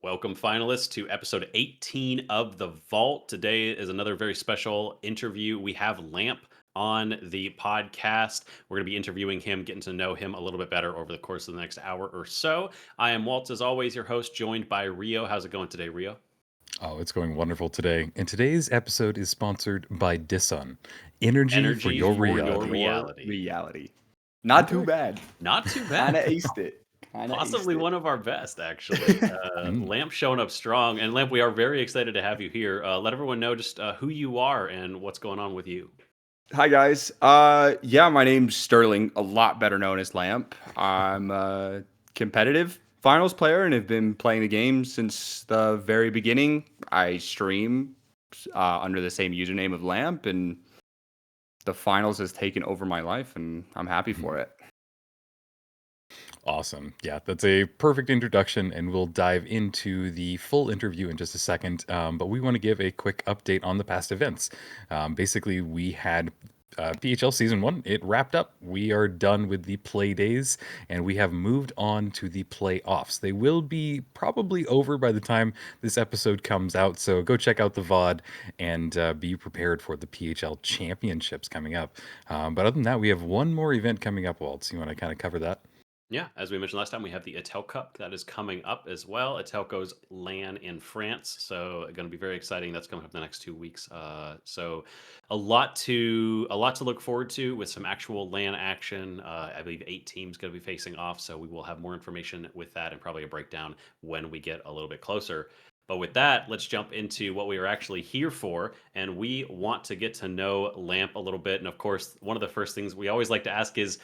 Welcome, finalists, to episode 18 of The Vault. Today is another very special interview. We have Lamp on the podcast. We're going to be interviewing him, getting to know him a little bit better over the course of the next hour or so. I am Waltz, as always, your host, joined by Rio. How's it going today, Rio? Oh, it's going wonderful today. And today's episode is sponsored by Dissun. Energy for Energy your for your reality. Your reality. reality. Not too Okay. bad. Not too Kind bad. of aced it. Kind of aced Possibly it. one of our best, actually. Mm. Lamp showing up strong. And Lamp, we are very excited to have you here. Let everyone know just who you are and what's going on with you. Hi guys. Yeah, my name's Sterling, a lot better known as Lamp. I'm a competitive finals player and have been playing the game since the very beginning. I stream under the same username of Lamp, and the finals has taken over my life, and I'm happy for it. Awesome. Yeah, that's a perfect introduction, and we'll dive into the full interview in just a second. But we want to give a quick update on the past events. Basically, we had PHL Season 1. It wrapped up. We are done with the play days, and we have moved on to the playoffs. They will be probably over by the time this episode comes out, so go check out the VOD and be prepared for the PHL Championships coming up. But other than that, we have one more event coming up, Waltz. You want to kind of cover that? Yeah, as we mentioned last time, we have the Etel Cup that is coming up as well. Etelco's LAN in France, so going to be very exciting. That's coming up in the next 2 weeks. So a lot to look forward to with some actual LAN action. I believe 8 teams going to be facing off, so we will have more information with that and probably a breakdown when we get a little bit closer. But with that, let's jump into what we are actually here for. And we want to get to know Lamp a little bit. And of course, one of the first things we always like to ask is,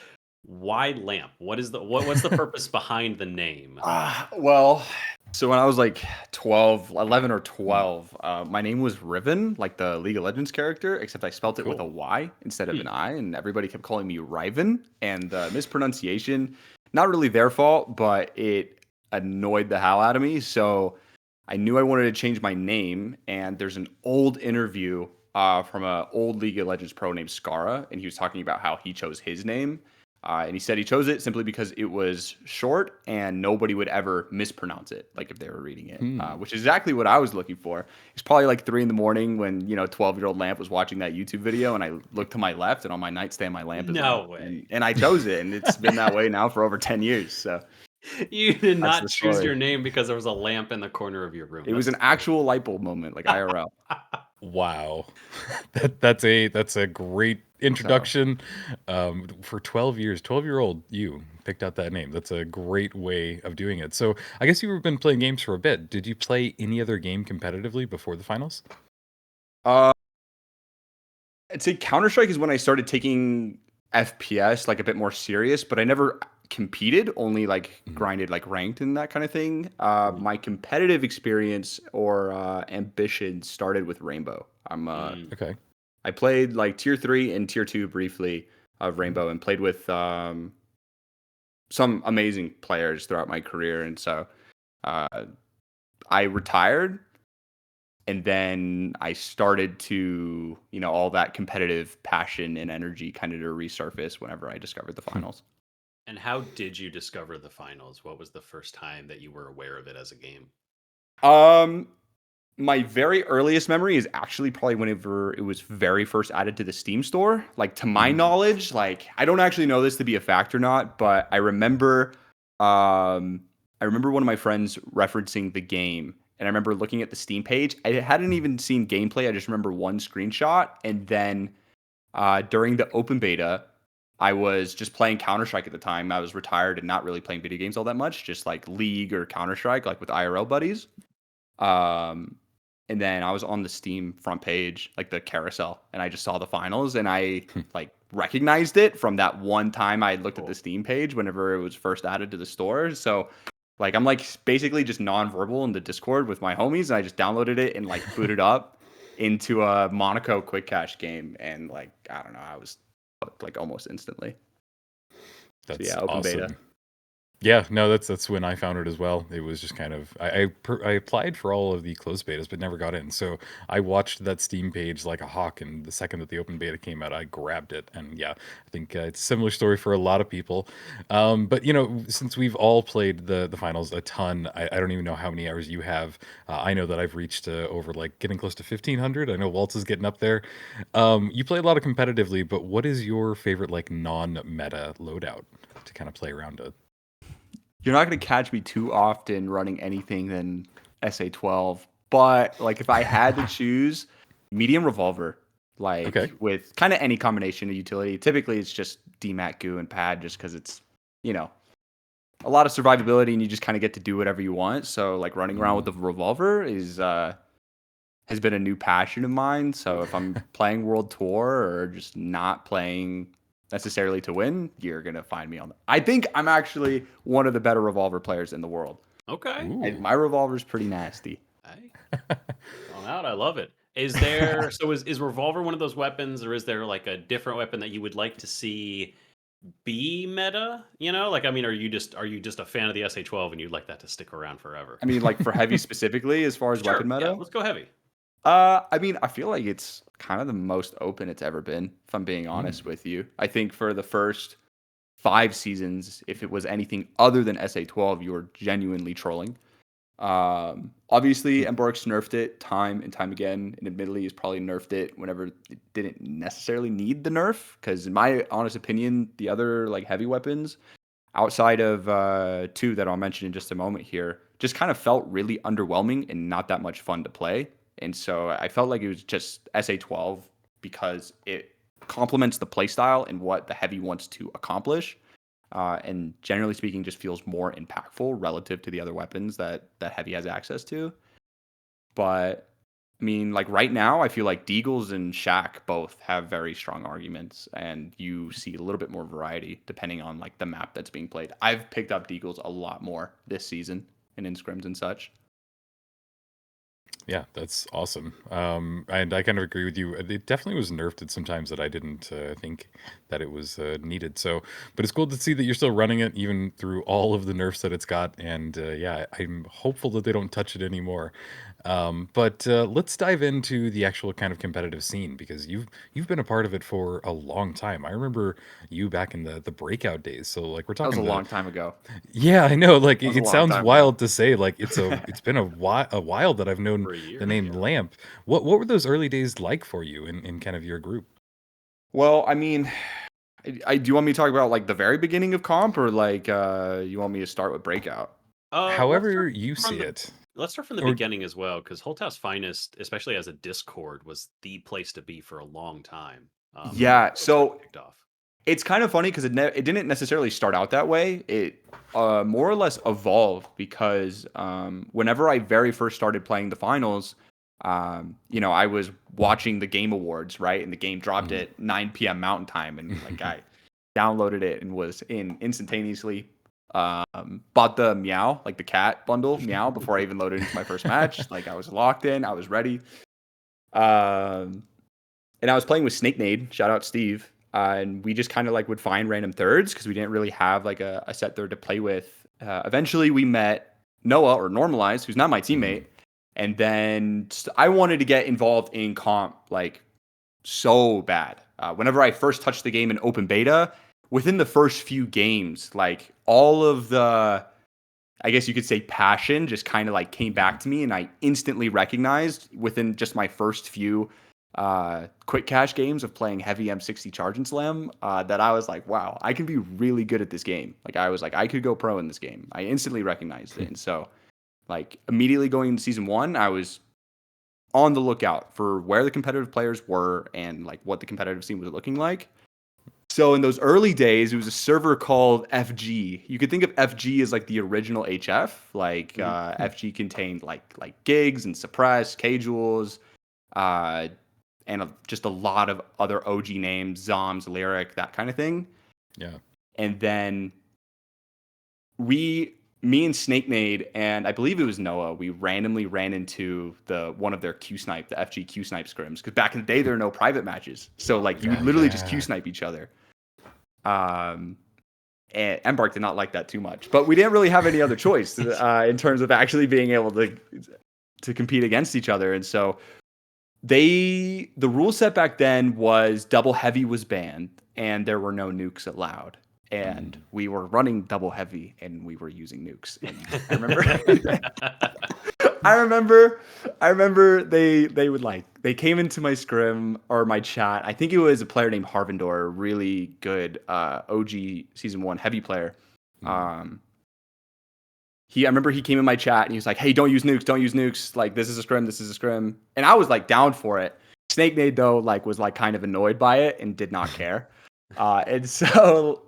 why Lamp? What's the purpose behind the name? So when I was like 12, 11 or 12, my name was Riven, like the League of Legends character, except I spelt it with a Cool. Y instead of an I, and everybody kept calling me Riven. And the mispronunciation, not really their fault, but it annoyed the hell out of me. So I knew I wanted to change my name, and there's an old interview from an old League of Legends pro named Scara, and he was talking about how he chose his name. And he said he chose it simply because it was short and nobody would ever mispronounce it, like if they were reading it, which is exactly what I was looking for. It's probably like 3 a.m. when 12-year-old Lamp was watching that YouTube video, and I looked to my left, and on my nightstand my lamp is No out, way. and I chose it, and it's been that way now for over 10 years. So You did that's not the choose story. your name because there was a lamp in the corner of your room. It was an actual light bulb moment, like IRL. Wow, that's a great So. introduction. For 12 years, 12-year-old you picked out that name. That's a great way of doing it. So I guess you've been playing games for a bit. Did you play any other game competitively before the finals? Uh, I'd say Counter-Strike is when I started taking FPS like a bit more serious, but I never competed, only like Mhm. grinded like ranked and that kind of thing. Mhm. My competitive experience or ambition started with Rainbow. Mm. Okay. I played like tier 3 and tier 2 briefly of Rainbow and played with some amazing players throughout my career, and so uh, I retired. And then I started to, all that competitive passion and energy kind of to resurface whenever I discovered the finals. And how did you discover the finals? What was the first time that you were aware of it as a game? Um, my very earliest memory is actually probably whenever it was very first added to the Steam store. Like, to my Mm. knowledge, like, I don't actually know this to be a fact or not, but um I remember one of my friends referencing the game, and I remember looking at the Steam page. I hadn't even seen gameplay. I just remember one screenshot, and then during the open beta, I was just playing Counter-Strike at the time. I was retired and not really playing video games all that much, just like League or Counter-Strike, like with IRL buddies. Um, and then I was on the Steam front page, like the carousel, and I just saw the finals, and I like recognized it from that one time I looked at the Cool. Steam page whenever it was first added to the store. So like I'm like basically just nonverbal in the Discord with my homies, and I just downloaded it and like booted up into a Monaco quick cash game, and like I don't know, I was hooked like almost instantly. So That's yeah, open beta. awesome. Yeah, no, that's when I found it as well. It was just kind of I applied for all of the closed betas, but never got in. So I watched that Steam page like a hawk, and the second that the open beta came out, I grabbed it. And yeah, I think it's a similar story for a lot of people. But since we've all played the finals a ton, I don't even know how many hours you have. I know that I've reached over like getting close to 1,500. I know Waltz is getting up there. You play a lot of competitively, but what is your favorite like non-meta loadout to kind of play around it? You're not going to catch me too often running anything than SA12, but like if I had to choose, medium revolver, like Okay. with kind of any combination of utility. Typically, it's just DMAT, goo, and pad, just because it's you know a lot of survivability and you just kind of get to do whatever you want. So like running around with the revolver is has been a new passion of mine. So if I'm playing World Tour or just not playing necessarily to win, you're gonna find me on that. I think I'm actually one of the better revolver players in the world. Okay. Ooh. My revolver's pretty nasty. Hey, on out. I love it. Is there so is revolver one of those weapons, or is there like a different weapon that you would like to see be meta? Like I mean, are you just a fan of the SA12 and you'd like that to stick around forever? I mean, like for heavy specifically, as far as weapon Sure. Yeah. meta. Let's go heavy. I mean, I feel like it's kind of the most open it's ever been, if I'm being honest Mm. with you. I think for the first 5 seasons, if it was anything other than SA12, you were genuinely trolling. Obviously, Embark's nerfed it time and time again, and admittedly, he's probably nerfed it whenever it didn't necessarily need the nerf. Because in my honest opinion, the other like heavy weapons, outside of two that I'll mention in just a moment here, just kind of felt really underwhelming and not that much fun to play. And so I felt like it was just SA12 because it complements the playstyle and what the heavy wants to accomplish and generally speaking, just feels more impactful relative to the other weapons that Heavy has access to. But I mean, like right now, I feel like Deagles and Shaq both have very strong arguments, and you see a little bit more variety depending on like the map that's being played. I've picked up Deagles a lot more this season and in scrims and such. Yeah, that's awesome. And I kind of agree with you. It definitely was nerfed at some times that I didn't think that it was needed. So, but it's cool to see that you're still running it even through all of the nerfs that it's got. And yeah, I'm hopeful that they don't touch it anymore. But let's dive into the actual kind of competitive scene because you've been a part of it for a long time. I remember you back in the breakout days. So like we're That was a talking long time ago. yeah, I know. Like That was a it long sounds time ago. wild to say. Like it's been a while that I've known For a the year. name Yeah. Lamp. What were those early days like for you in kind of your group? Well, I mean, do you want me to talk about like the very beginning of comp, or like you want me to start with Breakout? Let's However start you from see the it, let's start from the or beginning as well, because Holtow's Finest, especially as a Discord, was the place to be for a long time. Before Yeah, it sort of so kicked off. it's kind of funny because it didn't necessarily start out that way. It more or less evolved because whenever I very first started playing the finals, I was watching the Game Awards, right? And the game dropped Mhm. at 9 p.m. Mountain Time, and like I downloaded it and was in instantaneously. Bought the Meow, like the cat bundle, Meow, before I even loaded into my first match. Like I was locked in, I was ready. Um, and I was playing with Snake Nade. Shout out Steve. And we just kind of like would find random thirds because we didn't really have like a set third to play with. Eventually, we met Noah or Normalize, who's not my Mhm. teammate. And then I wanted to get involved in comp like so bad. Whenever I first touched the game in open beta, within the first few games, like all of the I guess you could say passion just kind of like came back to me and I instantly recognized within just my first few quick cash games of playing heavy M60 charge and slam that I was like, wow, I can be really good at this game. Like I was like, I could go pro in this game. I instantly recognized it. And so like immediately going into season one, I was on the lookout for where the competitive players were and like what the competitive scene was looking like. So in those early days, it was a server called FG. You could think of FG as like the original HF. Like Mhm. FG contained like gigs and suppress, K-Jules, uh, and just a lot of other OG names, Zoms, Lyric, that kind of thing. Yeah. And then me and Snake Nade, and I believe it was Noah, we randomly ran into one of their Q snipe, the FG Q snipe scrims. Because back in the day, there were no private matches, so Oh like you would yeah. literally just Q Yeah. snipe each other. Um, And Embark did not like that too much, but we didn't really have any other choice in terms of actually being able to compete against each other. And so the rule set back then was double heavy was banned and there were no nukes allowed. And we were running double heavy and we were using nukes. And I remember I remember they would they came into my scrim or my chat. I think it was a player named Harvindor, really good OG season 1 heavy player. I remember he came in my chat and he was like, "Hey, don't use nukes. Like, this is a scrim." And I was like down for it. Snake Nade though was kind of annoyed by it and did not care. And so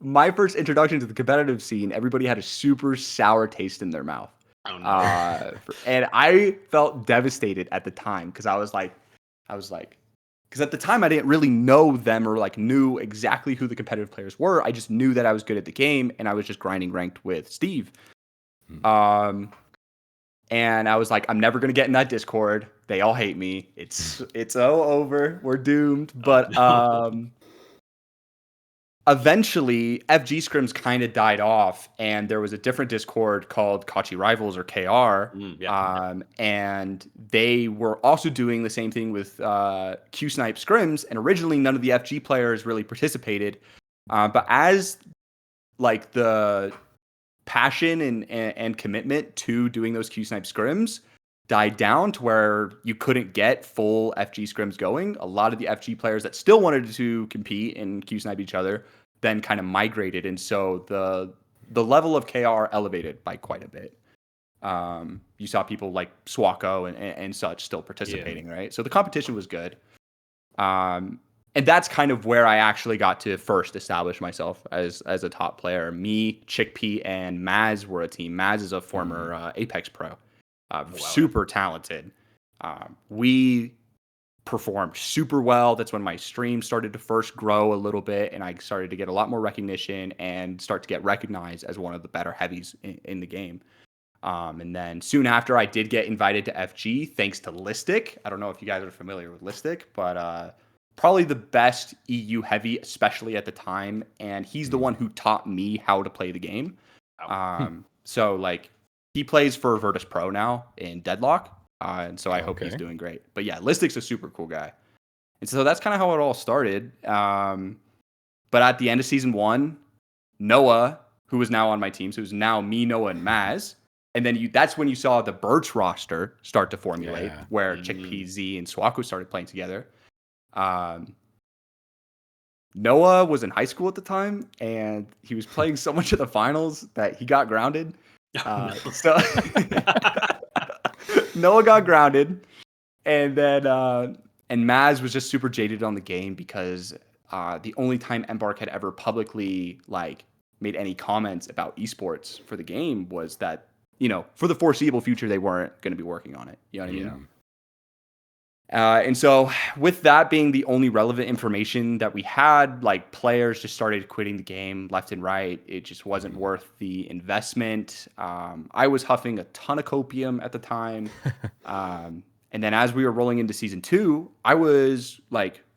my first introduction to the competitive scene, everybody had a super sour taste in their mouth. Oh, no. And I felt devastated at the time because I was like, because at the time I didn't really know them or knew exactly who the competitive players were. I just knew that I was good at the game and I was just grinding ranked with Steve. And I was like, I'm never gonna get in that Discord. They all hate me. It's all over. We're doomed. But eventually, FG scrims kind of died off, and there was a different Discord called Kachi Rivals or KR, and they were also doing the same thing with Q Snipe scrims. And originally, none of the FG players really participated, but as the passion and commitment to doing those Q Snipe scrims died down to where you couldn't get full FG scrims going, a lot of the FG players that still wanted to compete and Q Snipe each other then kind of migrated. And so the level of KR elevated by quite a bit. You saw people like Swako and such still participating, right? So the competition was good. And that's kind of where I actually got to first establish myself as a top player. Me, Chickpea, and Maz were a team. Maz is a former Apex pro. Super talented. We performed super well. That's when my stream started to first grow a little bit, and I started to get a lot more recognition and start to get recognized as one of the better heavies in the game. And then soon after, I did get invited to FG thanks to Listic. I don't know if you guys are familiar with Listic, but probably the best EU heavy, especially at the time. And he's the one who taught me how to play the game. So he plays for Virtus Pro now in Deadlock. And so I hope he's doing great. But yeah, Listic's a super cool guy. And so that's kind of how it all started. But at the end of season 1, Noah, who is now on my team, so it's now me, Noah, and Maz. And then that's when you saw the Birch roster start to formulate, where Chickpea, Z, and Swako started playing together. Noah was in high school at the time, and he was playing so much of the finals that he got grounded. So Noah got grounded, and then and Maz was just super jaded on the game because the only time Embark had ever publicly made any comments about esports for the game was that, for the foreseeable future they weren't going to be working on it. You know what I mean? And so with that being the only relevant information that we had, players just started quitting the game left and right. It just wasn't worth the investment. I was huffing a ton of copium at the time. And then as we were rolling into season 2, I was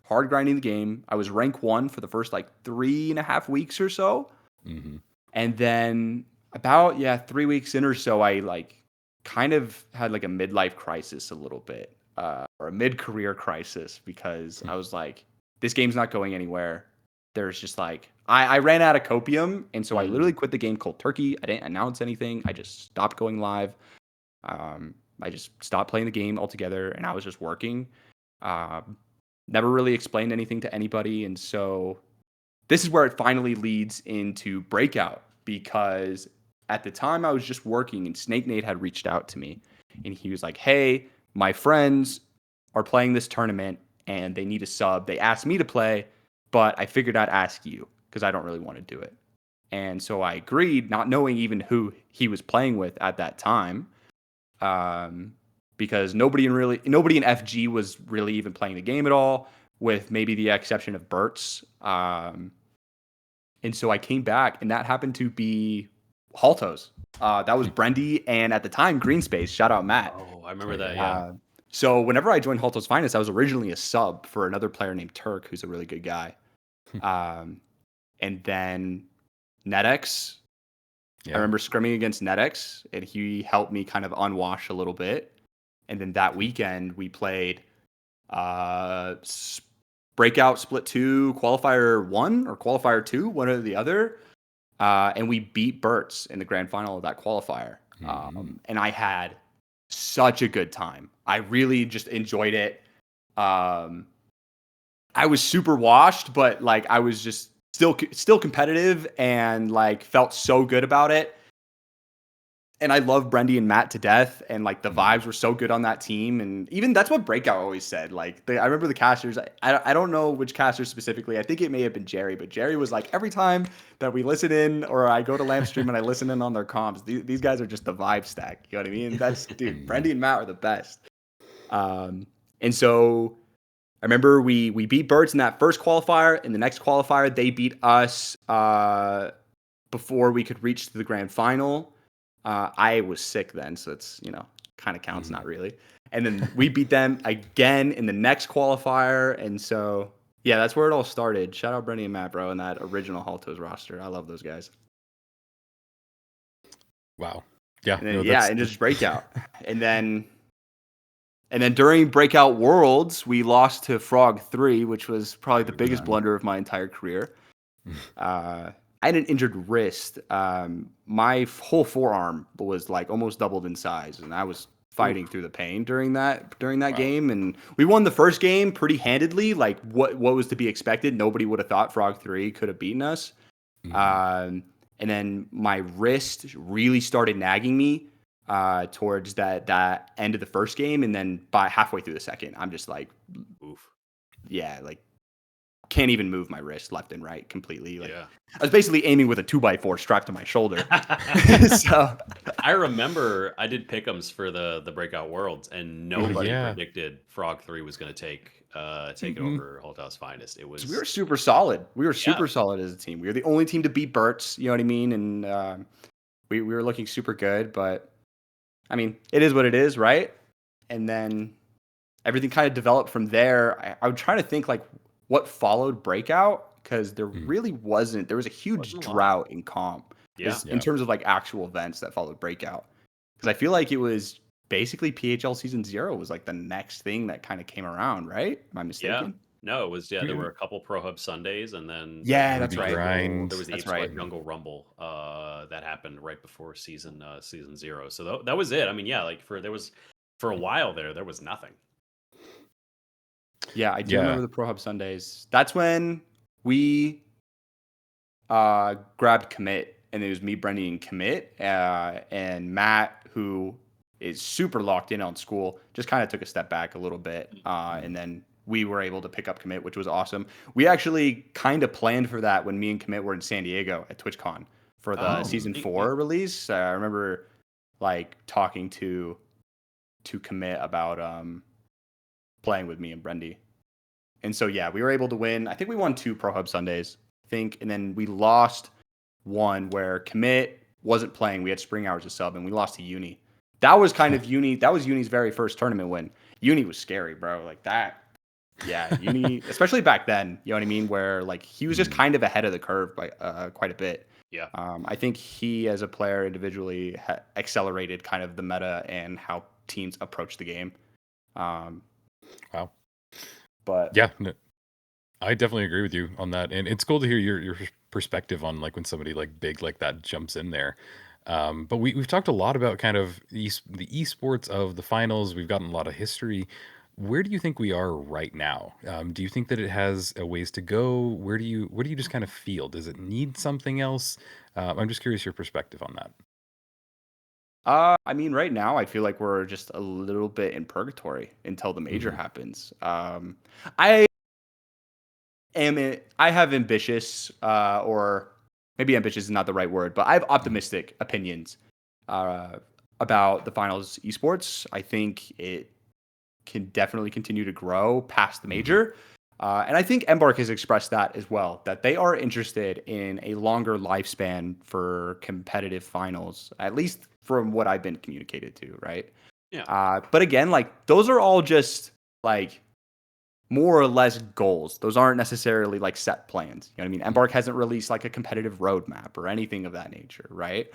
hard grinding the game. I was rank 1 for the first 3.5 weeks or so. And then about 3 weeks in or so, I kind of had a midlife crisis a little bit. Or a mid-career crisis, because I was like, this game's not going anywhere. There's just I ran out of copium, and so I literally quit the game cold turkey. I didn't announce anything. I just stopped going live. I just stopped playing the game altogether, and I was just working. Never really explained anything to anybody, and so this is where it finally leads into Breakout, because at the time I was just working, and Snake Nade had reached out to me, and he was like, hey, my friends are playing this tournament and they need a sub. They asked me to play, but I figured I'd ask you because I don't really want to do it. And so I agreed, not knowing even who he was playing with at that time, because nobody in FG was really even playing the game at all, with maybe the exception of Bert's. And so I came back, and that happened to be Holtow's. That was Brendy, and at the time, Greenspace. Shout out Matt. Oh, I remember that, yeah. So whenever I joined Holtow's Finest, I was originally a sub for another player named Turk, who's a really good guy. and then NetX. Yeah. I remember scrimming against NetX, and he helped me kind of unwash a little bit. And then that weekend we played Breakout Split 2, Qualifier 1 or Qualifier 2, one or the other. And we beat Burt's in the grand final of that qualifier. And I had such a good time. I really just enjoyed it. I was super washed, but like I was just still competitive and like felt so good about it. And I love Brendy and Matt to death, and like the vibes were so good on that team. And even that's what Breakout always said. Like I remember the casters. I don't know which caster specifically. I think it may have been Jerry, but Jerry was like, every time that we listen in or I go to Lamstream and I listen in on their comms, these guys are just the vibe stack. You know what I mean? That's dude. Brendy and Matt are the best. And so I remember we beat Birds in that first qualifier. In the next qualifier, they beat us before we could reach the grand final. I was sick then, so it's, kind of counts, not really. And then we beat them again in the next qualifier. And so, yeah, that's where it all started. Shout out Brendy and Matt, bro, and that original Holtow's roster. I love those guys. Wow. Yeah. And then, and just Breakout. And then during Breakout Worlds, we lost to Frog 3, which was probably the biggest blunder of my entire career. I had an injured wrist. My whole forearm was like almost doubled in size, and I was fighting through the pain during that game. And we won the first game pretty handedly, like what was to be expected. Nobody would have thought Frog 3 could have beaten us. And then my wrist really started nagging me towards that end of the first game, and then by halfway through the second, I'm just like, oof, yeah, like can't even move my wrist left and right completely. Like, yeah. I was basically aiming with a 2x4 strapped to my shoulder. So I remember I did pick'ems for the Breakout Worlds, and nobody predicted Frog 3 was going to take it over Holtow's Finest. It was we were super solid. We were super solid as a team. We were the only team to beat Burt's. You know what I mean? And we were looking super good. But I mean, it is what it is, right? And then everything kind of developed from there. I would try to think like what followed Breakout, because there really wasn't. There was a huge drought in comp in terms of like actual events that followed Breakout. Because I feel like it was basically PHL Season 0 was like the next thing that kind of came around, right? Am I mistaken? Yeah. No, it was, there were a couple Pro Hub Sundays, and then that's right. There was the Esports Jungle Rumble that happened right before Season 0. So that was it. I mean, like for a while there was nothing. Yeah, I do remember the Pro Hub Sundays. That's when we grabbed Commit, and it was me, Brendy, and Commit, and Matt, who is super locked in on school, just kind of took a step back a little bit, and then we were able to pick up Commit, which was awesome. We actually kind of planned for that when me and Commit were in San Diego at TwitchCon for the Season 4 release. I remember like talking to Commit about playing with me and Brendy. And so, we were able to win. I think we won 2 Pro Hub Sundays, and then we lost one where Commit wasn't playing. We had Spring Hours of sub, and we lost to Uni. That was kind of Uni. That was Uni's very first tournament win. Uni was scary, bro. Like that. Yeah, Uni, especially back then, you know what I mean? Where like he was just kind of ahead of the curve by quite a bit. Yeah. I think he, as a player individually, accelerated kind of the meta and how teams approach the game. Wow. But no, I definitely agree with you on that, and it's cool to hear your perspective on like when somebody like big like that jumps in there. But we've talked a lot about kind of the esports of the finals. We've gotten a lot of history. Where do you think we are right now? Do you think that it has a ways to go? Where do you just kind of feel? Does it need something else? I'm just curious your perspective on that. I mean, right now, I feel like we're just a little bit in purgatory until the major happens. I have ambitious, or maybe ambitious is not the right word, but I have optimistic opinions about the finals esports. I think it can definitely continue to grow past the major. And I think Embark has expressed that as well, that they are interested in a longer lifespan for competitive finals, at least from what I've been communicated to, right? Yeah. But again, like those are all just like more or less goals. Those aren't necessarily like set plans. You know what I mean? Embark hasn't released like a competitive roadmap or anything of that nature, right?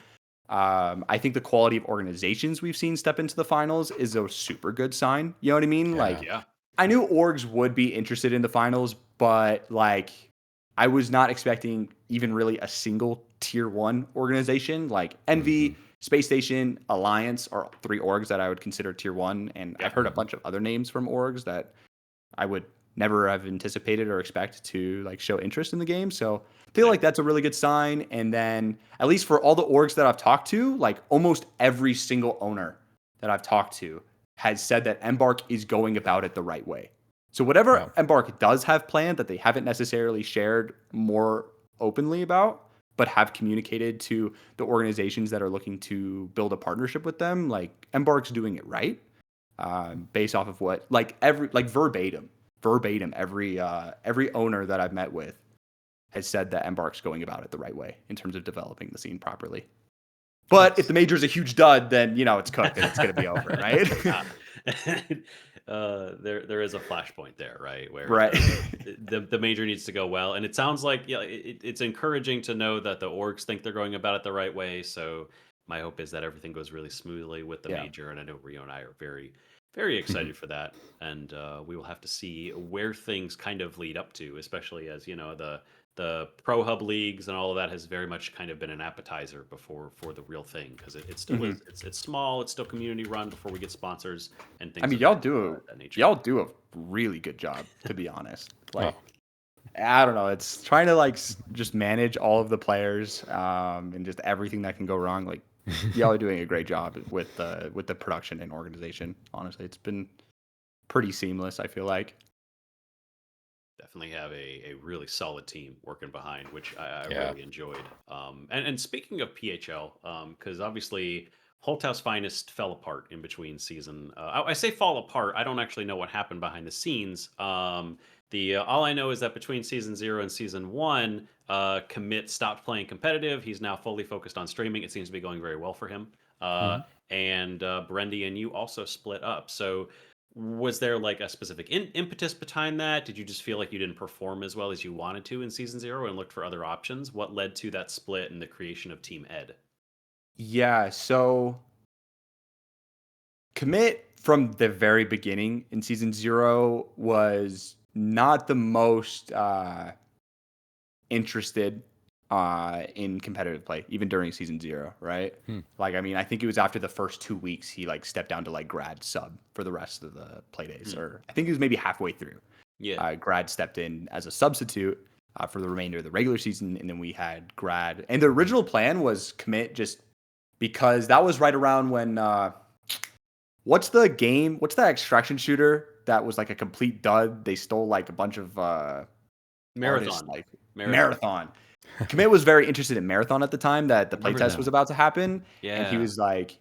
I think the quality of organizations we've seen step into the finals is a super good sign. You know what I mean? Yeah. Like, Yeah. I knew orgs would be interested in the finals, but like, I was not expecting even really a single tier 1 organization. Like Envy, Space Station, Alliance are 3 orgs that I would consider tier 1, and Yeah. I've heard a bunch of other names from orgs that I would never have anticipated or expect to like show interest in the game. So I feel like that's a really good sign. And then at least for all the orgs that I've talked to, like almost every single owner that I've talked to has said that Embark is going about it the right way. So whatever Wow. Embark does have planned that they haven't necessarily shared more openly about, but have communicated to the organizations that are looking to build a partnership with them, like Embark's doing it right. Based off of what verbatim every owner that I've met with has said that Embark's going about it the right way in terms of developing the scene properly. But if the major's a huge dud, then it's cooked and it's going to be over, right? There is a flashpoint there, right? Where Right. the major needs to go well, and it sounds like it's encouraging to know that the orgs think they're going about it the right way. So my hope is that everything goes really smoothly with the major, and I know Rio and I are very, very excited for that, and we will have to see where things kind of lead up to, especially as the Pro Hub leagues and all of that has very much kind of been an appetizer for the real thing, because it still is. It's small. It's still community run before we get sponsors and things. I mean, of y'all that nature. y'all do a really good job, to be honest. Like, I don't know. It's trying to like just manage all of the players and just everything that can go wrong. Like, y'all are doing a great job with the production and organization. Honestly, it's been pretty seamless, I feel like. Definitely have a really solid team working behind, which I really enjoyed. And speaking of PHL, because obviously Holtow's Finest fell apart in between season. I say fall apart. I don't actually know what happened behind the scenes. All I know is that between season 0 and season 1, Commit stopped playing competitive. He's now fully focused on streaming. It seems to be going very well for him. And Brendy and you also split up. So was there like a specific impetus behind that? Did you just feel like you didn't perform as well as you wanted to in season 0 and looked for other options? What led to that split and the creation of Team Ed? Yeah, so Commit from the very beginning in season 0 was not the most interested in competitive play, even during season 0, right? Like, I mean, I think it was after the first 2 weeks he like stepped down to like grad sub for the rest of the play days, or I think it was maybe halfway through. Grad stepped in as a substitute for the remainder of the regular season, and then we had grad. And the original plan was Commit, just because that was right around when what's that extraction shooter that was like a complete dud? They stole like a bunch of Marathon. artists, Marathon. Commit was very interested in Marathon at the time that the playtest was about to happen. And he was like,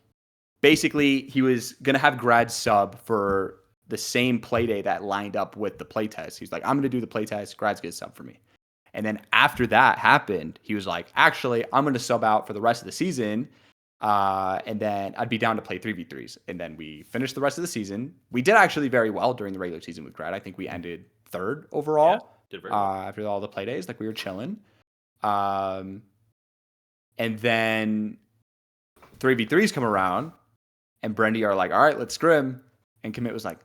basically, he was going to have grad sub for the same play day that lined up with the playtest. He's like, I'm going to do the playtest, grad's going to sub for me. And then after that happened, he was like, actually, I'm going to sub out for the rest of the season. And then I'd be down to play 3v3s. And then we finished the rest of the season. We did actually very well during the regular season with grad. I think we ended 3rd overall. Did very well. After all the play days. Like, we were chilling. And then 3v3s come around, and Brendy are like, all right, let's scrim. And Commit was like,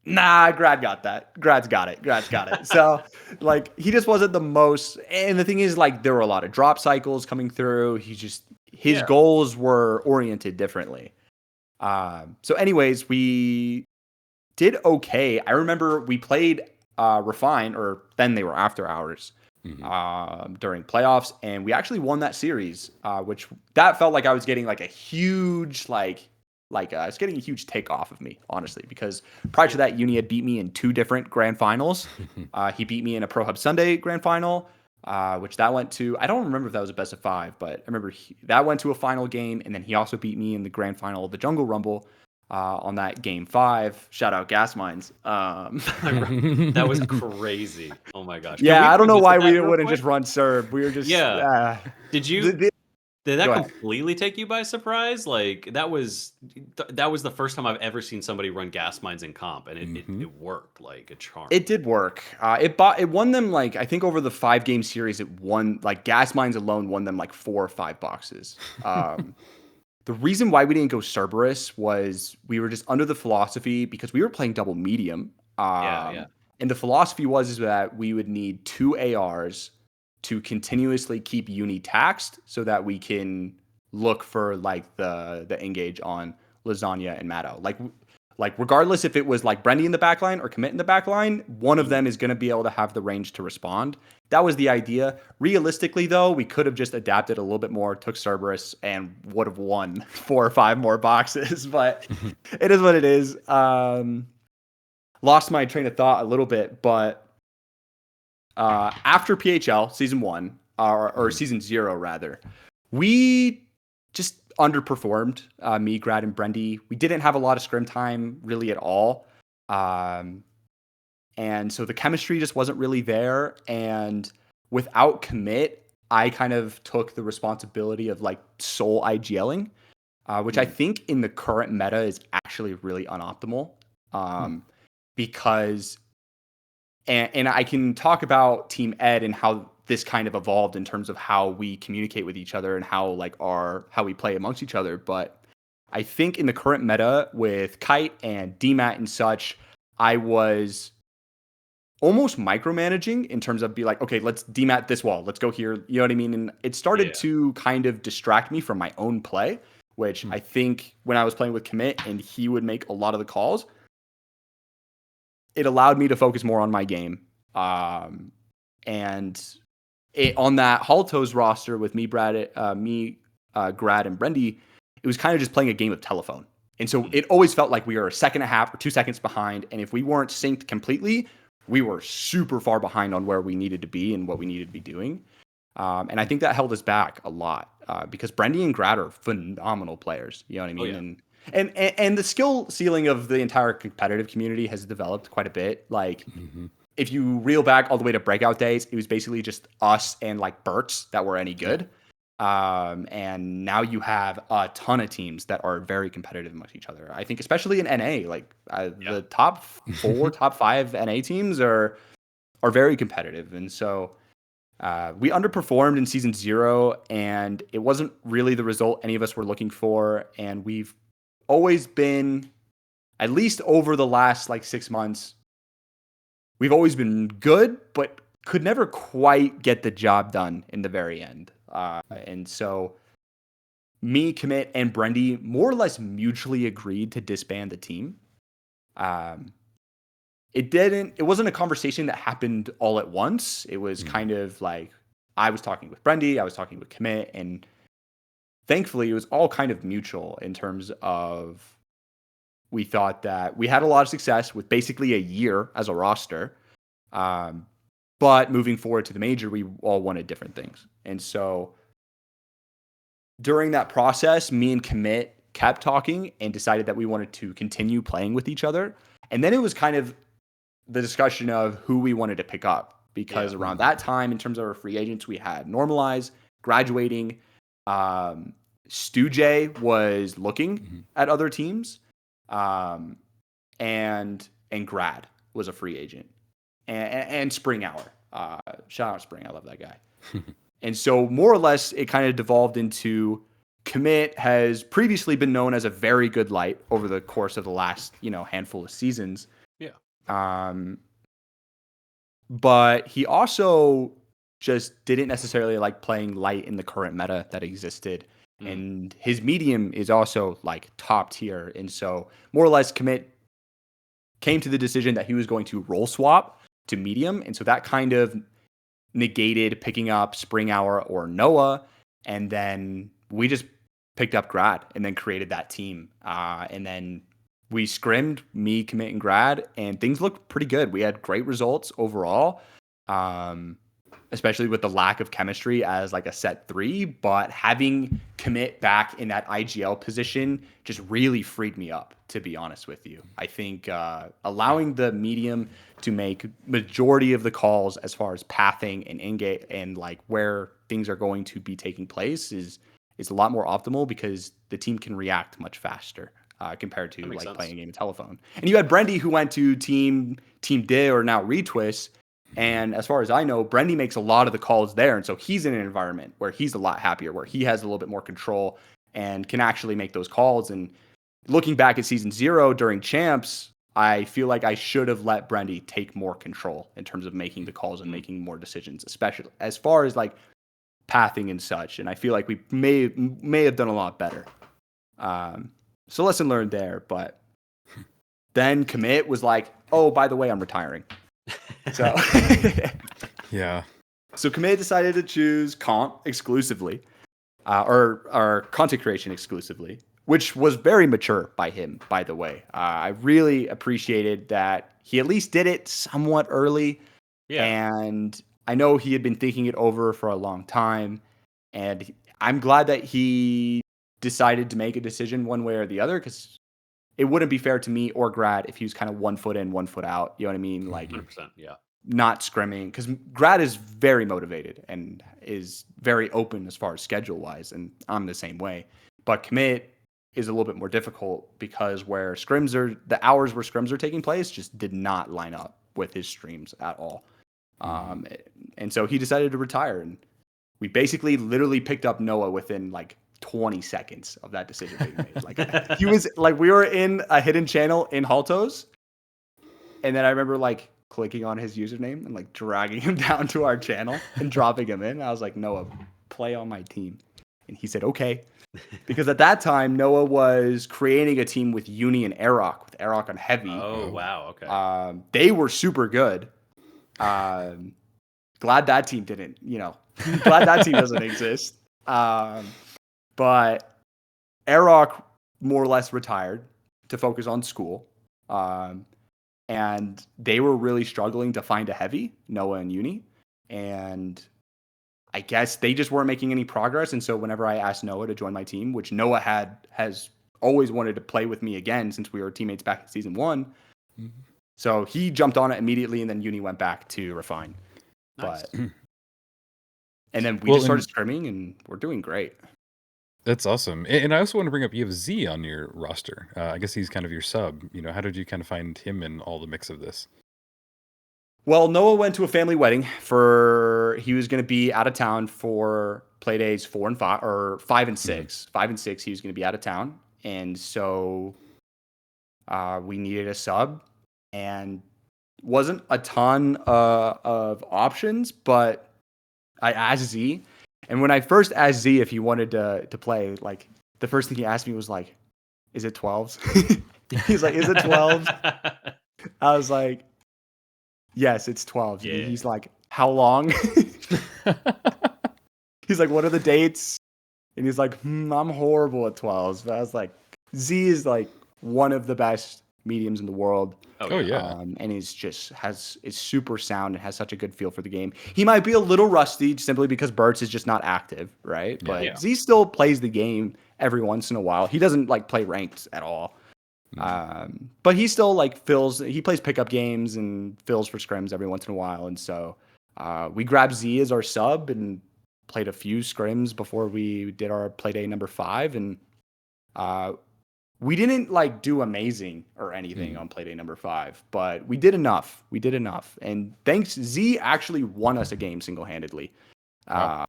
nah, grad got that. Grad's got it. So, like, he just wasn't the most. And the thing is, like, there were a lot of drop cycles coming through. His goals were oriented differently. So anyways, we did okay. I remember we played Refine, or then they were after hours. During playoffs, and we actually won that series, which that felt like I was getting like a huge it's getting a huge take off of me, honestly, because prior to that, Uni had beat me in 2 different grand finals. He beat me in a Pro Hub Sunday grand final, which that went to, I don't remember if that was a best of 5, but I remember that went to a final game, and then he also beat me in the grand final of the Jungle Rumble on that game 5. Shout out Gas Mines. That was crazy. Oh my gosh. Yeah, I don't know why we wouldn't just run serve. We were just Did you Did that Go ahead. completely take you by surprise? Like that was the first time I've ever seen somebody run gas mines in comp, and it worked like a charm. It did work. It won them like I think over the 5-game series. It won like gas mines alone won them like 4 or 5 boxes. The reason why we didn't go Cerberus was we were just under the philosophy because we were playing double medium. Yeah. And the philosophy was is that we would need 2 ARs to continuously keep uni taxed so that we can look for like the engage on Lasagna and Matto. Like regardless if it was like Brendy in the backline or Commit in the backline, one of them is going to be able to have the range to respond. That was the idea. Realistically, though, we could have just adapted a little bit more, took Cerberus, and would have won 4 or 5 more boxes. But it is what it is. Lost my train of thought a little bit, but after PHL season 1 or season 0 rather, we just underperformed. Me, Grad, and Brendy. We didn't have a lot of scrim time really at all. And so the chemistry just wasn't really there. And without Commit, I kind of took the responsibility of like sole IGLing, which I think in the current meta is actually really unoptimal. Because, and I can talk about Team Ed and how this kind of evolved in terms of how we communicate with each other and how we play amongst each other. But I think in the current meta with Kite and DMAT and such, I was almost micromanaging in terms of be like, okay, let's DMAT this wall. Let's go here. You know what I mean? And it started to kind of distract me from my own play, which I think when I was playing with Commit and he would make a lot of the calls, it allowed me to focus more on my game. And on that Holtow's roster with me, Grad, and Brendy, it was kind of just playing a game of telephone. And so it always felt like we were a second and a half or 2 seconds behind. And if we weren't synced completely, we were super far behind on where we needed to be and what we needed to be doing. And I think that held us back a lot because Brendy and Grad are phenomenal players. You know what I mean? And the skill ceiling of the entire competitive community has developed quite a bit. Like if you reel back all the way to Breakout days, it was basically just us and like Burks that were any good. And now you have a ton of teams that are very competitive amongst each other. I think especially in NA, like the top 4, top 5 NA teams are very competitive. And so we underperformed in season 0 and it wasn't really the result any of us were looking for. And we've always been, at least over the last like 6 months, we've always been good, but could never quite get the job done in the very end. And so me, Commit, and Brendy more or less mutually agreed to disband the team. It wasn't a conversation that happened all at once. It was kind of like I was talking with Brendy, I was talking with Commit, and thankfully it was all kind of mutual in terms of we thought that we had a lot of success with basically a year as a roster. But moving forward to the major, we all wanted different things. And so during that process, me and Commit kept talking and decided that we wanted to continue playing with each other. And then it was kind of the discussion of who we wanted to pick up. Because around that time, in terms of our free agents, we had Normalize, graduating. Stu J was looking at other teams. And Grad was a free agent. And Spring Hour. Shout out Spring. I love that guy. And so more or less it kind of devolved into Commit has previously been known as a very good light over the course of the last, handful of seasons. Yeah. But he also just didn't necessarily like playing light in the current meta that existed. And his medium is also like top tier. And so more or less Commit came to the decision that he was going to role swap to medium. And so that kind of negated picking up Spring Hour or Noah. And then we just picked up Grad and then created that team. And then we scrimmed me, Commit, and Grad, and things looked pretty good. We had great results overall, especially with the lack of chemistry as like a set 3. But having Commit back in that IGL position just really freed me up, to be honest with you. I think allowing the medium to make majority of the calls as far as pathing and engage and like where things are going to be taking place is is a lot more optimal because the team can react much faster compared to That makes like sense. playing a game of telephone. And you had Brendy who went to Team D or now Retwist. And as far as I know, Brendy makes a lot of the calls there. And so he's in an environment where he's a lot happier, where he has a little bit more control and can actually make those calls. And looking back at season 0 during champs, I feel like I should have let Brendy take more control in terms of making the calls and making more decisions, especially as far as like pathing and such. And I feel like we may have done a lot better. So lesson learned there. But then Commit was like, oh, by the way, I'm retiring. So Yeah. So Commit decided to choose comp exclusively, or content creation exclusively, which was very mature by him, by the way. I really appreciated that he at least did it somewhat early. Yeah. And I know he had been thinking it over for a long time. And I'm glad that he decided to make a decision one way or the other, because it wouldn't be fair to me or Grad if he was kind of 1 foot in, 1 foot out. You know what I mean? Like 100%. Yeah. not scrimming, because Grad is very motivated and is very open as far as schedule wise, and I'm the same way. But Commit is a little bit more difficult because where scrims are, the hours where scrims are taking place just did not line up with his streams at all. And so he decided to retire, and we basically literally picked up Noah within like 20 seconds of that decision being made. Like he was like, we were in a hidden channel in Holtow's, and then I remember like clicking on his username and like dragging him down to our channel and dropping him in. I was like, Noah, play on my team. And he said, okay. Because at that time, Noah was creating a team with Uni and Arok, with Arok on heavy. Oh, wow. Okay. They were super good. Glad that team didn't, glad that team doesn't exist. But Arok more or less retired to focus on school. And they were really struggling to find a heavy, Noah and Uni. And I guess they just weren't making any progress. And so whenever I asked Noah to join my team, which Noah has always wanted to play with me again since we were teammates back in season 1. Mm-hmm. So he jumped on it immediately, and then Uni went back to Refine. Nice. And then we just started scrimming, and we're doing great. That's awesome. And I also want to bring up, you have Z on your roster. I guess he's kind of your sub. How did you kind of find him in all the mix of this? Well, Noah went to a family wedding he was going to be out of town for Playdays 4 and 5, or 5 and 6. Mm-hmm. 5 and 6, he was going to be out of town. And so we needed a sub, and wasn't a ton of options, but I asked Z. And when I first asked Z if he wanted to play, like the first thing he asked me was like, is it 12s? He's like, is it 12s? I was like, yes, it's 12s. Yeah. He's like, how long? He's like, what are the dates? And he's like, I'm horrible at 12s. But I was like, Z is like one of the best mediums in the world. Oh yeah. And is super sound and has such a good feel for the game. He might be a little rusty simply because Burt's is just not active, right? But Z still plays the game every once in a while. He doesn't like play ranked at all. But he still like he plays pickup games and fills for scrims every once in a while. And so we grabbed Z as our sub and played a few scrims before we did our Playday number 5. And we didn't like do amazing or anything on Playday number 5, but we did enough. And Z actually won us a game single-handedly. Wow.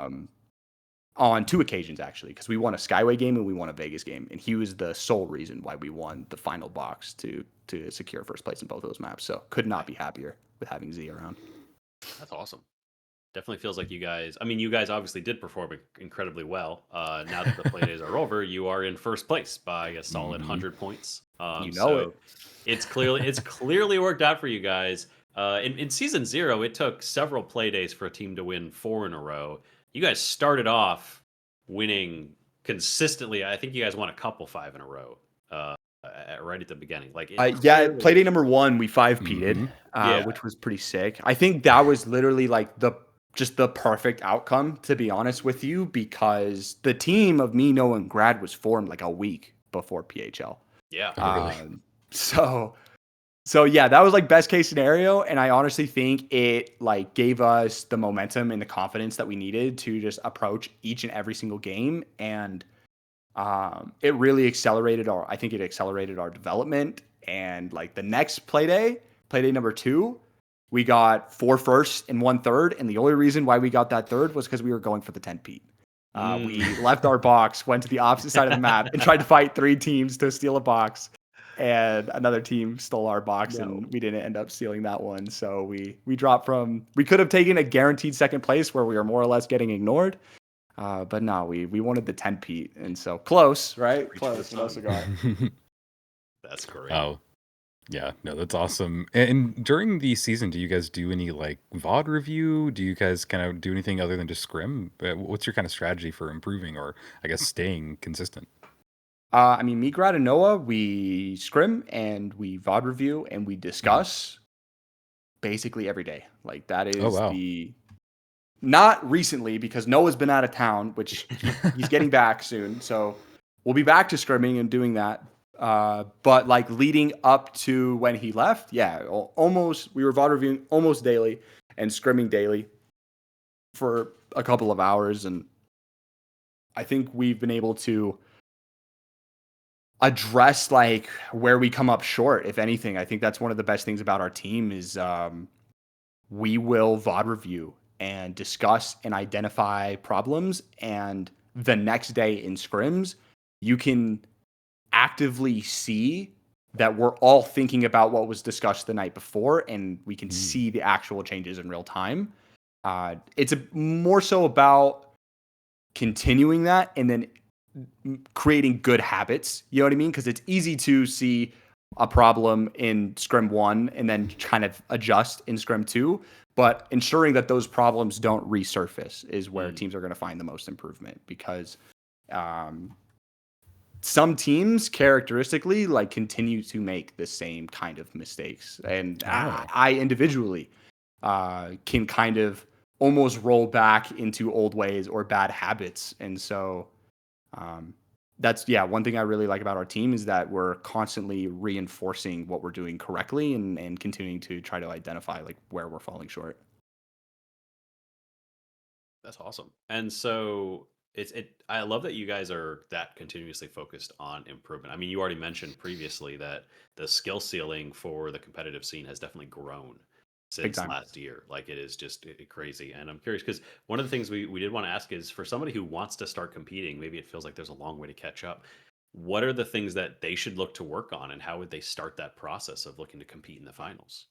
On 2 occasions, actually, because we won a Skyway game and we won a Vegas game. And he was the sole reason why we won the final box to secure first place in both of those maps. So could not be happier with having Z around. That's awesome. Definitely feels like you guys obviously did perform incredibly well. Now that the Playdays are over, you are in first place by a solid 100 points. It's clearly worked out for you guys. In season 0, it took several Playdays for a team to win 4 in a row. You guys started off winning consistently. I think you guys won a couple 5 in a row right at the beginning. Playday number 1, we 5-peated, which was pretty sick. I think that was literally like the perfect outcome, to be honest with you, because the team of me, Noah, and Grad was formed like a week before PHL. Yeah. So So yeah, that was like best case scenario, and I honestly think it like gave us the momentum and the confidence that we needed to just approach each and every single game, and it really accelerated I think it accelerated our development. And like the next play day number 2, we got 4 firsts and 1 third, and the only reason why we got that third was because we were going for the 10-peat. We left our box, went to the opposite side of the map, and tried to fight 3 teams to steal a box. And another team stole our box, and we didn't end up stealing that one. So we dropped from, we could have taken a guaranteed second place where we were more or less getting ignored. But no, we wanted the 10-peat, and so close, right? Close. No cigar. That's great. Oh, yeah. No, that's awesome. And during the season, do you guys do any like VOD review? Do you guys kind of do anything other than just scrim? What's your kind of strategy for improving or I guess staying consistent? I mean, me, Grad, and Noah, we scrim and we VOD review and we discuss basically every day. Like that is the not recently because Noah's been out of town, which he's getting back soon. So we'll be back to scrimming and doing that. But like leading up to when he left, yeah, almost we were VOD reviewing almost daily and scrimming daily for a couple of hours. And I think we've been able to address like where we come up short. If anything, I think that's one of the best things about our team is we will VOD review and discuss and identify problems. And the next day in scrims, you can actively see that we're all thinking about what was discussed the night before, and we can see the actual changes in real time. It's more so about continuing that and then creating good habits. You know what I mean? Because it's easy to see a problem in scrim 1 and then kind of adjust in scrim 2. But ensuring that those problems don't resurface is where teams are going to find the most improvement, because some teams characteristically like continue to make the same kind of mistakes. And I individually can kind of almost roll back into old ways or bad habits. And so that's one thing I really like about our team is that we're constantly reinforcing what we're doing correctly and continuing to try to identify like where we're falling short. That's awesome. And so I love that you guys are that continuously focused on improvement. I mean, you already mentioned previously that the skill ceiling for the competitive scene has definitely grown since last year. Like it is just crazy. And I'm curious because one of the things we did want to ask is for somebody who wants to start competing, maybe it feels like there's a long way to catch up. What are the things that they should look to work on, and how would they start that process of looking to compete in the finals?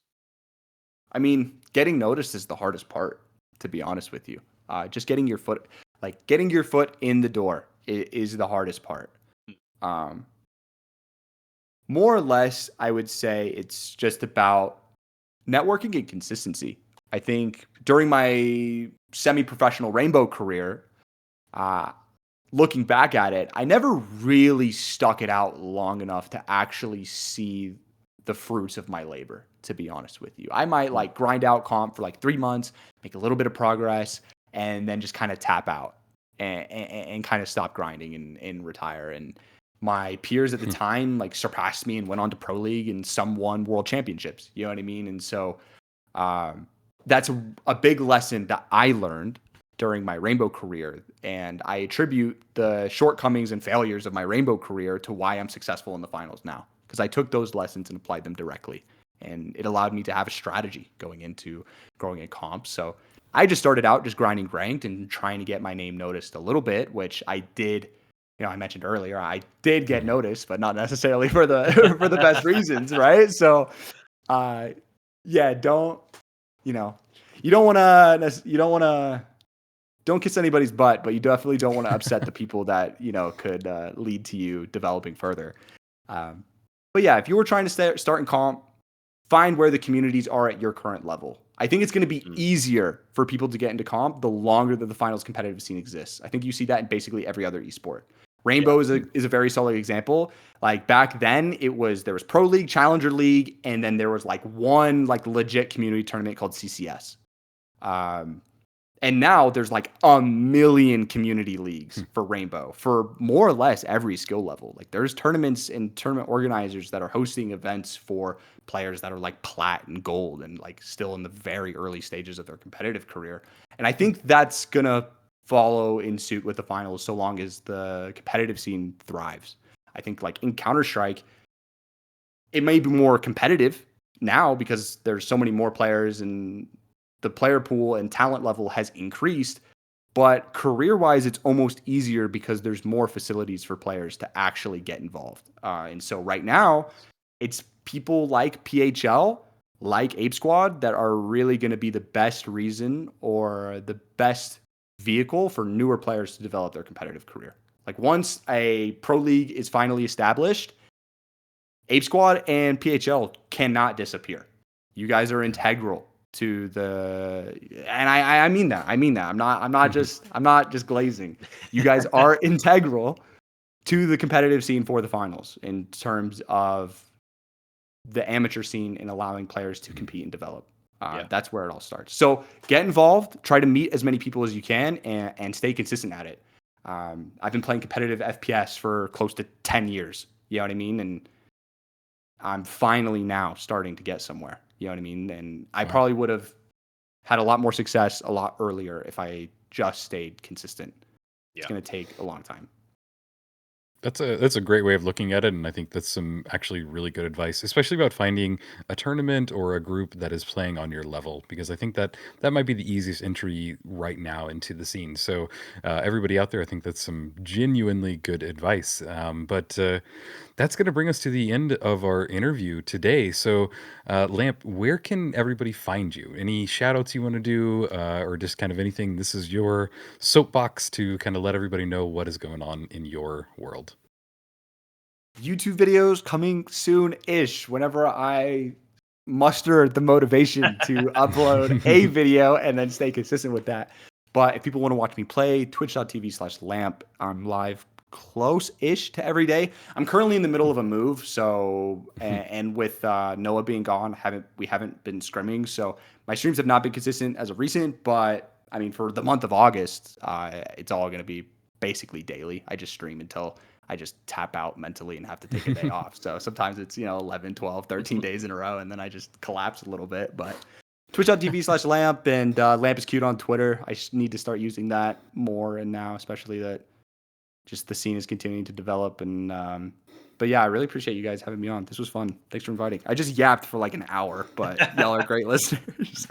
I mean, getting noticed is the hardest part, to be honest with you. Just getting your foot in the door is the hardest part. More or less, I would say it's just about networking and consistency. I think during my semi-professional Rainbow career, looking back at it, I never really stuck it out long enough to actually see the fruits of my labor, to be honest with you. I might like grind out comp for like 3 months, make a little bit of progress, and then just kind of tap out and kind of stop grinding and retire. And my peers at the time like surpassed me and went on to Pro League, and some won world championships. You know what I mean? And so that's a big lesson that I learned during my Rainbow career. And I attribute the shortcomings and failures of my Rainbow career to why I'm successful in the finals now, because I took those lessons and applied them directly. And it allowed me to have a strategy going into growing in comps. So I just started out just grinding ranked and trying to get my name noticed a little bit, which I did. You know, I mentioned earlier, I did get noticed, but not necessarily for the for the best reasons, right? So, don't kiss anybody's butt, but you definitely don't want to upset the people that could lead to you developing further. But yeah, if you were trying to start in comp, find where the communities are at your current level. I think it's going to be easier for people to get into comp the longer that the finals competitive scene exists. I think you see that in basically every other esport. Rainbow is a very solid example. Like back then, there was Pro League, Challenger League, and then there was like one like legit community tournament called CCS. And now there's like a million community leagues for Rainbow for more or less every skill level. Like there's tournaments and tournament organizers that are hosting events for players that are like plat and gold and like still in the very early stages of their competitive career. And I think that's going to follow in suit with the finals so long as the competitive scene thrives. I think like in Counter-Strike, it may be more competitive now because there's so many more players and the player pool and talent level has increased. But career-wise, it's almost easier because there's more facilities for players to actually get involved. And so right now, it's people like PHL, like Ape Squad, that are really going to be the best reason or the best vehicle for newer players to develop their competitive career. Like once a pro league is finally established, Ape Squad and PHL cannot disappear. You guys are integral to the, and I mean that. I mean that. I'm not just glazing. You guys are integral to the competitive scene for the finals in terms of the amateur scene and allowing players to compete and develop. That's where it all starts. So get involved, try to meet as many people as you can, and stay consistent at it. I've been playing competitive FPS for close to 10 years. You know what I mean? And I'm finally now starting to get somewhere. You know what I mean? And I probably would have had a lot more success a lot earlier if I just stayed consistent. It's going to take a long time. That's a great way of looking at it, and I think that's some actually really good advice, especially about finding a tournament or a group that is playing on your level, because I think that might be the easiest entry right now into the scene. So everybody out there, I think that's some genuinely good advice. But that's going to bring us to the end of our interview today. So, Lamp, where can everybody find you? Any shout outs you want to do, or just kind of anything? This is your soapbox to kind of let everybody know what is going on in your world. YouTube videos coming soon-ish whenever I muster the motivation to upload a video and then stay consistent with that. But if people want to watch me play, twitch.tv/lamp. I'm live close-ish to every day. I'm currently in the middle of a move, so and with Noah being gone, we haven't been scrimming, so my streams have not been consistent as of recent. But I mean, for the month of August, it's all going to be basically daily. I just stream until I just tap out mentally and have to take a day off. So sometimes it's 11, 12, 13 days in a row, and then I just collapse a little bit. But twitch.tv/lamp, and lamp is cute on Twitter. I need to start using that more, and now especially that just the scene is continuing to develop. And but yeah, I really appreciate you guys having me on. This was fun. Thanks for inviting. I just yapped for like an hour, but y'all are great listeners.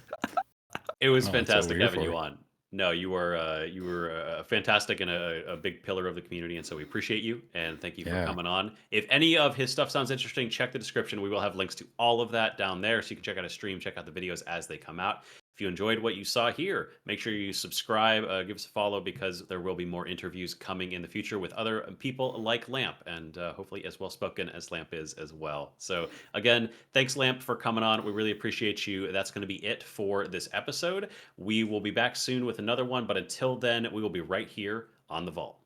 It was fantastic having you on. No, you were fantastic and a big pillar of the community, and so we appreciate you and thank you for coming on. If any of his stuff sounds interesting, check the description. We will have links to all of that down there, so you can check out his stream, check out the videos as they come out. If you enjoyed what you saw here, make sure you subscribe, give us a follow, because there will be more interviews coming in the future with other people like Lamp, and hopefully as well spoken as Lamp is as well. So again, thanks Lamp for coming on. We really appreciate you. That's going to be it for this episode. We will be back soon with another one, but until then, we will be right here on The Vault.